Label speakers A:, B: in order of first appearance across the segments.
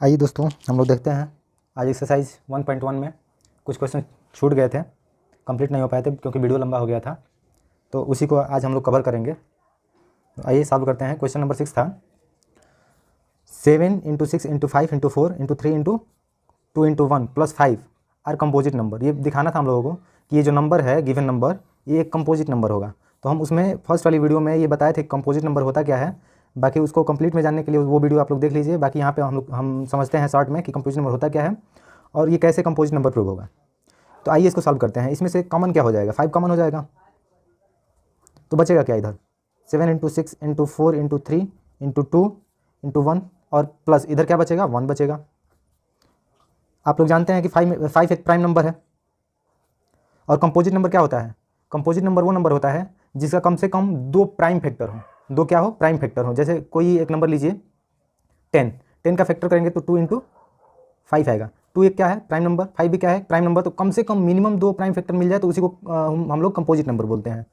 A: आइए दोस्तों, हम लोग देखते हैं आज एक्सरसाइज 1.1 में कुछ क्वेश्चन छूट गए थे, कंप्लीट नहीं हो पाए थे क्योंकि वीडियो लंबा हो गया था, तो उसी को आज हम लोग कवर करेंगे। तो आइए सॉल्व करते हैं। क्वेश्चन नंबर 6 था 7 × 6 × 5 × 4 × 3 × 2 × 1 + 5 आर कंपोजिट नंबर। ये दिखाना था हम लोगों को कि ये जो नंबर है गिवन नंबर ये एक कंपोजिट नंबर होगा। तो हम उसमें फर्स्ट वाली वीडियो में ये बताए थे कंपोजिट नंबर होता क्या है। बाकी उसको कंप्लीट में जानने के लिए वो वीडियो आप लोग देख लीजिए। बाकी यहाँ पे हम समझते हैं शॉर्ट में कि कंपोजिट नंबर होता क्या है और ये कैसे कंपोजिट नंबर प्रूव होगा। तो आइए इसको सॉल्व करते हैं। इसमें से कॉमन क्या हो जाएगा, 5 कॉमन हो जाएगा तो बचेगा क्या इधर 7 × 6 × 4 × 3 × 2 × 1 और प्लस इधर क्या बचेगा 1 बचेगा। आप लोग जानते हैं कि 5 एक प्राइम नंबर है और कंपोजिट नंबर क्या होता है। कंपोजिट नंबर वो नंबर होता है जिसका कम से कम 2 प्राइम फैक्टर हो, 2 क्या हो प्राइम फैक्टर हो। जैसे कोई एक नंबर लीजिए 10 का फैक्टर करेंगे तो 2 × 5 आएगा। 2 एक क्या है प्राइम नंबर, 5 भी क्या है प्राइम नंबर। तो कम से कम मिनिमम 2 प्राइम फैक्टर मिल जाए तो उसी को हम लोग कंपोजिट नंबर बोलते हैं।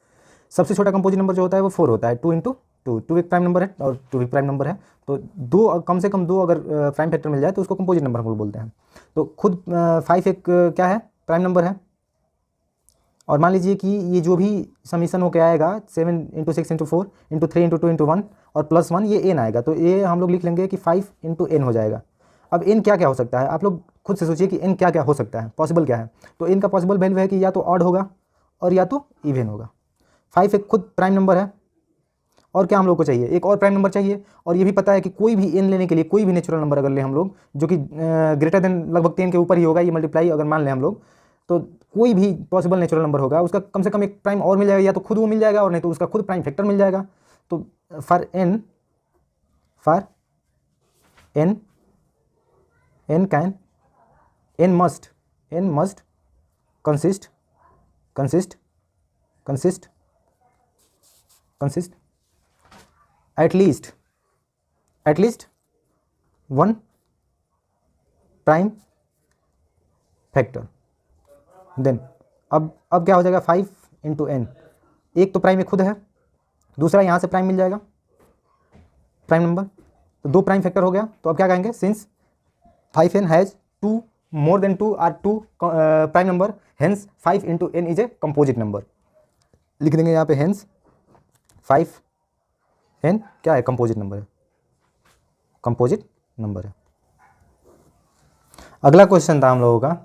A: सबसे छोटा कंपोजिट नंबर जो होता है वो 4 होता है। 2 × 2 एक प्राइम नंबर है और 2 भी प्राइम नंबर है। तो कम से कम 2 अगर प्राइम फैक्टर मिल जाए तो उसको कंपोजिट नंबर हम लोग बोलते हैं। तो खुद 5 एक क्या है प्राइम नंबर है। और मान लीजिए कि ये जो भी समीशन होकर आएगा 7 × 6 × 4 × 3 × 2 × 1 और +1 ये n आएगा। तो ये हम लोग लिख लेंगे कि 5 × n हो जाएगा। अब n क्या क्या हो सकता है, आप लोग खुद से सोचिए कि n क्या क्या हो सकता है, पॉसिबल क्या है। तो n का पॉसिबल वैल्यू है कि या तो ऑड होगा और या तो इवन होगा। 5 एक खुद प्राइम नंबर है और क्या हम लोग को चाहिए, एक और प्राइम नंबर चाहिए। और ये भी पता है कि कोई भी n लेने के लिए कोई भी नेचुरल नंबर अगर ले हम लोग जो कि ग्रेटर देन लगभग 10 के ऊपर ही होगा, ये मल्टीप्लाई अगर मान लें हम लोग, तो कोई भी पॉसिबल नेचुरल नंबर होगा उसका कम से कम एक प्राइम और मिल जाएगा, या तो खुद वो मिल जाएगा और नहीं तो उसका खुद प्राइम फैक्टर मिल जाएगा। तो for n must consist at least 1 prime factor. Then अब क्या हो जाएगा 5 × n, एक तो प्राइम में खुद है, दूसरा यहाँ से प्राइम मिल जाएगा प्राइम नंबर, तो 2 प्राइम फैक्टर हो गया। तो अब क्या कहेंगे, since 5n has 2 more than 2 are 2 prime number, hence 5 × n is a composite number. लिख देंगे यहाँ पे हेंस 5n क्या है कंपोजिट नंबर है, कंपोजिट नंबर है। अगला क्वेश्चन था हम लोगों का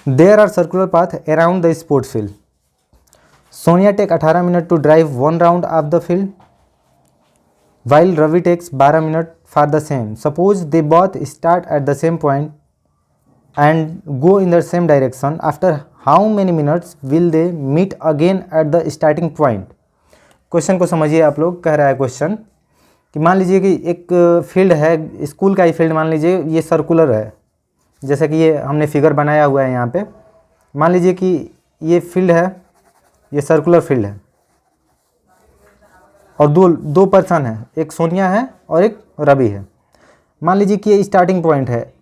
A: there are circular path around the sports field. Sonia take 18 minute to drive 1 round of the field while Ravi takes 12 minute for the same. Suppose they both start at the same point and go in the same direction. After how many minutes will they meet again at the starting point? Question को समझिए आप लोग। कह रहा है question कि मान लीजिए कि एक फील्ड है, स्कूल का ही फील्ड मान लीजिए, ये सर्कुलर है, जैसे कि ये हमने फिगर बनाया हुआ है यहाँ पे। मान लीजिए कि ये फील्ड है, ये सर्कुलर फील्ड है और दो पर्सन है, एक सोनिया है और एक रवि है। मान लीजिए कि ये स्टार्टिंग पॉइंट है।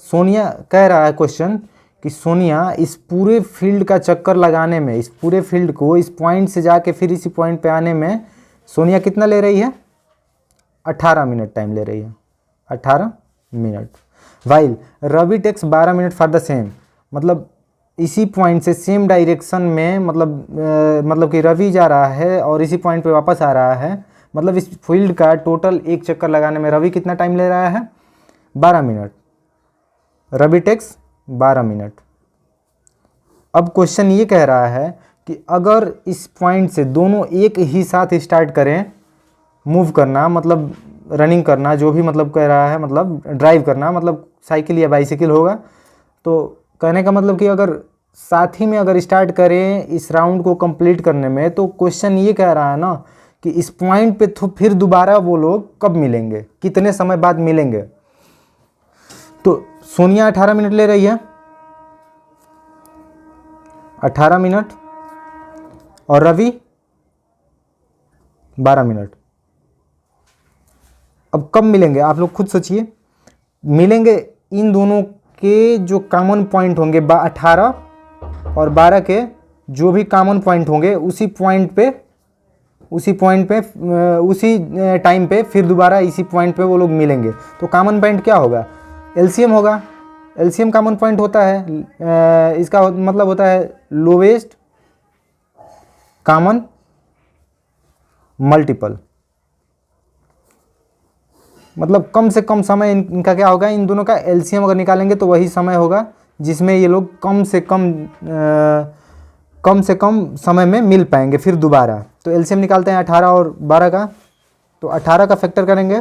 A: सोनिया कह रहा है क्वेश्चन कि सोनिया इस पूरे फील्ड का चक्कर लगाने में, इस पूरे फील्ड को इस पॉइंट से जाके फिर इसी पॉइंट पे आने में सोनिया कितना ले रही है, 18 मिनट टाइम ले रही है, 18 minute. While Ravi takes 12 minute for the same, मतलब इसी पॉइंट से सेम डायरेक्शन में, मतलब कि रवि जा रहा है और इसी पॉइंट पे वापस आ रहा है। मतलब इस फील्ड का टोटल एक चक्कर लगाने में रवि कितना टाइम ले रहा है, 12 मिनट। Ravi takes 12 minute. अब क्वेश्चन ये कह रहा है कि अगर इस पॉइंट से दोनों एक ही साथ स्टार्ट करें मूव करना, मतलब रनिंग करना, जो भी मतलब कह रहा है, मतलब ड्राइव करना, मतलब साइकिल या बाइसिकल होगा। तो कहने का मतलब कि अगर साथ ही में अगर स्टार्ट करें इस राउंड को कंप्लीट करने में, तो क्वेश्चन ये कह रहा है ना कि इस पॉइंट पे तो फिर दोबारा वो लोग कब मिलेंगे, कितने समय बाद मिलेंगे। तो सोनिया 18 मिनट ले रही है, 18 मिनट, और रवि 12 मिनट। अब कब मिलेंगे आप लोग खुद सोचिए। मिलेंगे इन दोनों के जो कॉमन पॉइंट होंगे 18 और 12 के जो भी कॉमन पॉइंट होंगे उसी पॉइंट पे उसी पॉइंट पे उसी टाइम पे फिर दोबारा इसी पॉइंट पे वो लोग मिलेंगे। तो कॉमन पॉइंट क्या होगा? एलसीएम होगा। एलसीएम कॉमन पॉइंट होता है, इसका मतलब होता है लोवेस्ट कॉमन मल्टीपल। मतलब कम से कम समय इनका क्या होगा, इन दोनों का एलसीएम अगर निकालेंगे तो वही समय होगा जिसमें ये लोग कम से कम समय में मिल पाएंगे फिर दोबारा। तो एलसीएम निकालते हैं 18 और 12 का। तो 18 का फैक्टर करेंगे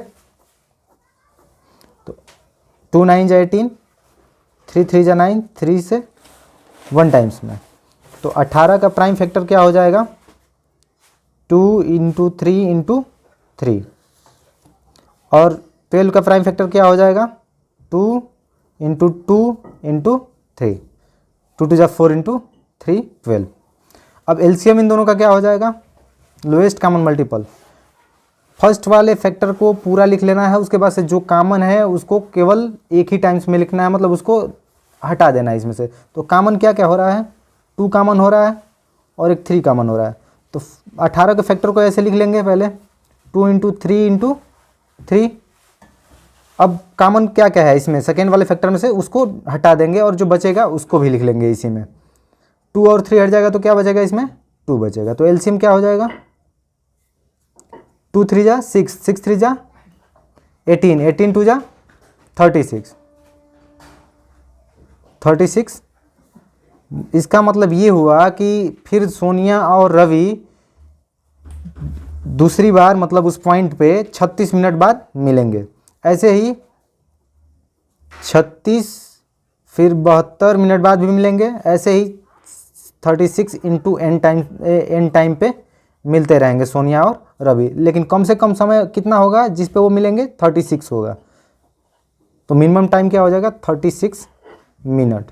A: तो 2 9 जा 18, 3 3 जा 9, 3 से 1 टाइम्स में। तो 18 का प्राइम फैक्टर क्या हो जाएगा? 2 × 3 × 3। और 12 का प्राइम फैक्टर क्या हो जाएगा? 2 × 2 × 3, 2 2 जा 4 × 3 12। अब एलसीएम इन दोनों का क्या हो जाएगा? Lowest common multiple. फर्स्ट वाले फैक्टर को पूरा लिख लेना है, उसके बाद से जो कॉमन है उसको केवल एक ही टाइम्स में लिखना है, मतलब उसको हटा देना है इसमें से। तो कॉमन क्या क्या हो रहा है? 2 कॉमन हो रहा है और एक 3 कॉमन हो रहा है। तो 18 के फैक्टर को ऐसे लिख लेंगे पहले, 2 × 3 × 3। अब कॉमन क्या क्या है इसमें, सेकेंड वाले फैक्टर में से उसको हटा देंगे और जो बचेगा उसको भी लिख लेंगे इसी में। 2 और 3 हट जाएगा तो क्या बचेगा इसमें? 2 बचेगा। तो एलसीएम क्या हो जाएगा? 2 3 जा 6, 6 3 जा 18, 18 2 जा 36, 36। इसका मतलब ये हुआ कि फिर सोनिया और रवि दूसरी बार मतलब उस पॉइंट पे 36 मिनट बाद मिलेंगे। ऐसे ही 36 फिर 72 मिनट बाद भी मिलेंगे। ऐसे ही 36 × n टाइम पे मिलते रहेंगे सोनिया और रवि। लेकिन कम से कम समय कितना होगा जिस पे वो मिलेंगे? 36 होगा। तो मिनिमम टाइम क्या हो जाएगा? 36 मिनट।